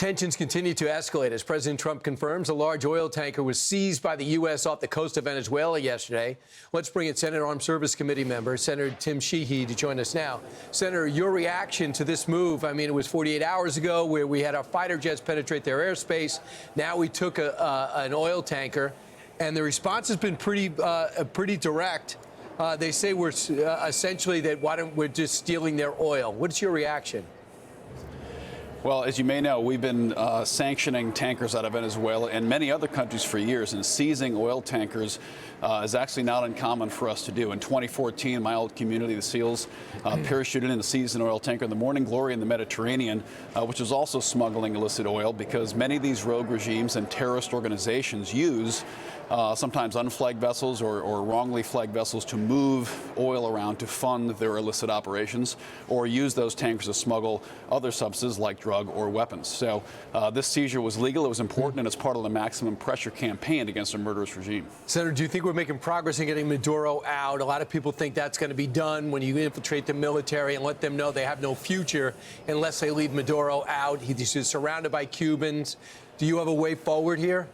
Tensions continue to escalate as President Trump confirms a large oil tanker was seized by the U.S. off the coast of Venezuela yesterday. Let's bring in Senate Armed Service Committee member Senator Tim Sheehy to join us now. Senator, your reaction to this move? I mean, it was 48 hours ago where we had our fighter jets penetrate their airspace. Now we took an oil tanker, and the response has been pretty direct. They say we're essentially that we're just stealing their oil. What's your reaction? Well, as you may know, we've been sanctioning tankers out of Venezuela and many other countries for years, and seizing oil tankers is actually not uncommon for us to do. In 2014, my old community, the SEALs, parachuted in and seized an oil tanker, the Morning Glory in the Mediterranean, which was also smuggling illicit oil, because many of these rogue regimes and terrorist organizations use sometimes unflagged vessels or wrongly flagged vessels to move oil around to fund their illicit operations, or use those tankers to smuggle other substances like drugs or weapons. So this seizure was legal, it was important, and it's part of the maximum pressure campaign against a murderous regime. Senator, do you think we're making progress in getting Maduro out? A lot of people think that's going to be done when you infiltrate the military and let them know they have no future unless they leave Maduro out. He's surrounded by Cubans. Do you have a way forward here?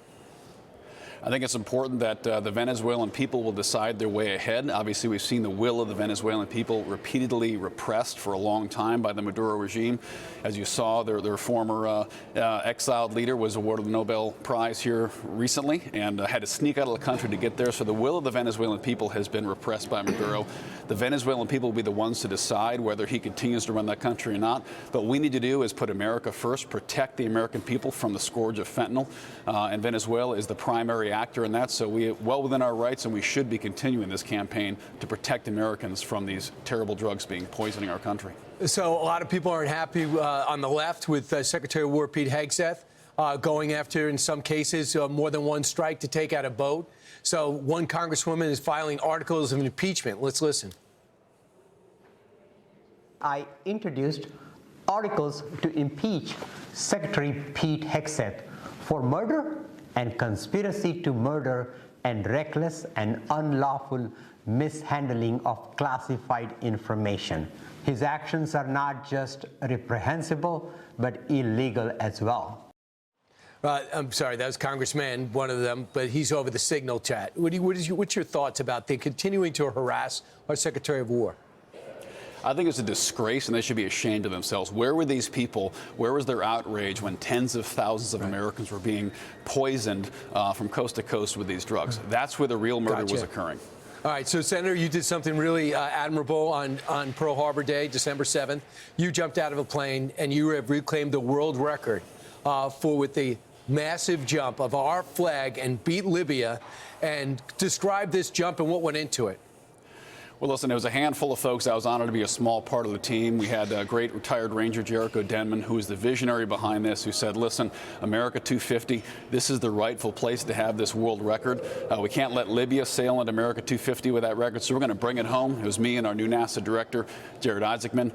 I think it's important that the Venezuelan people will decide their way ahead. Obviously, we've seen the will of the Venezuelan people repeatedly repressed for a long time by the Maduro regime. As you saw, their former exiled leader was awarded the Nobel Prize here recently and had to sneak out of the country to get there. So the will of the Venezuelan people has been repressed by Maduro. The Venezuelan people will be the ones to decide whether he continues to run that country or not. But what we need to do is put America first, protect the American people from the scourge of fentanyl. And Venezuela is the primary actor in that, so we're well within our rights, and we should be continuing this campaign to protect Americans from these terrible drugs poisoning our country. So a lot of people aren't happy on the left with Secretary of War Pete Hegseth going after, in some cases, more than one strike to take out a boat. So one congresswoman is filing articles of impeachment. Let's listen. I introduced articles to impeach Secretary Pete Hegseth for murder and conspiracy to murder and reckless and unlawful mishandling of classified information. His actions are not just reprehensible, but illegal as well. I'm sorry, that was Congressman, one of them, but he's over the Signal chat. What's your thoughts about the continuing to harass our Secretary of War? I think it's a disgrace, and they should be ashamed of themselves. Where were these people? Where was their outrage when tens of thousands of Americans were being poisoned from coast to coast with these drugs? That's where the real murder was occurring. All right, so Senator, you did something really admirable on Pearl Harbor Day, December 7th. You jumped out of a plane and you have reclaimed the world record with the massive jump of our flag and beat Libya. And describe this jump and what went into it. Well, listen, it was a handful of folks. I was honored to be a small part of the team. We had a great retired Ranger, Jericho Denman, who is the visionary behind this, who said, listen, America 250, this is the rightful place to have this world record. We can't let Libya sail into America 250 with that record, so we're going to bring it home. It was me and our new NASA director, Jared Isaacman.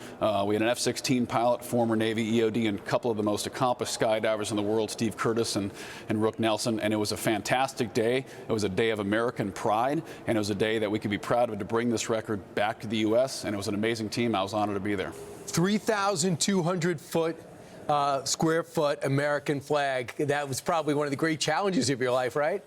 We had an F-16 pilot, former Navy EOD, and a couple of the most accomplished skydivers in the world, Steve Curtis and Rook Nelson, and it was a fantastic day. It was a day of American pride, and it was a day that we could be proud of to bring this record back to the U.S., and it was an amazing team. I was honored to be there. 3,200 square foot American flag. That was probably one of the great challenges of your life, right?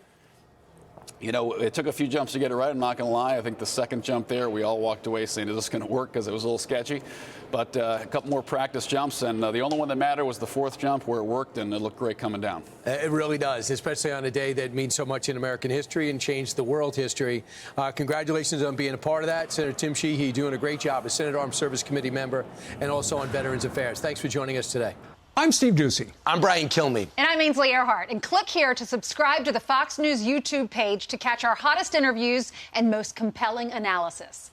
You know, it took a few jumps to get it right, I'm not going to lie. I think the second jump there, we all walked away saying, is this going to work? Because it was a little sketchy. But a couple more practice jumps, and the only one that mattered was the fourth jump where it worked, and it looked great coming down. It really does, especially on a day that means so much in American history and changed the world history. Congratulations on being a part of that. Senator Tim Sheehy doing a great job as Senate Armed Service Committee member and also on Veterans Affairs. Thanks for joining us today. I'm Steve Doocy. I'm Brian Kilmeade. And I'm Ainsley Earhart. And click here to subscribe to the Fox News YouTube page to catch our hottest interviews and most compelling analysis.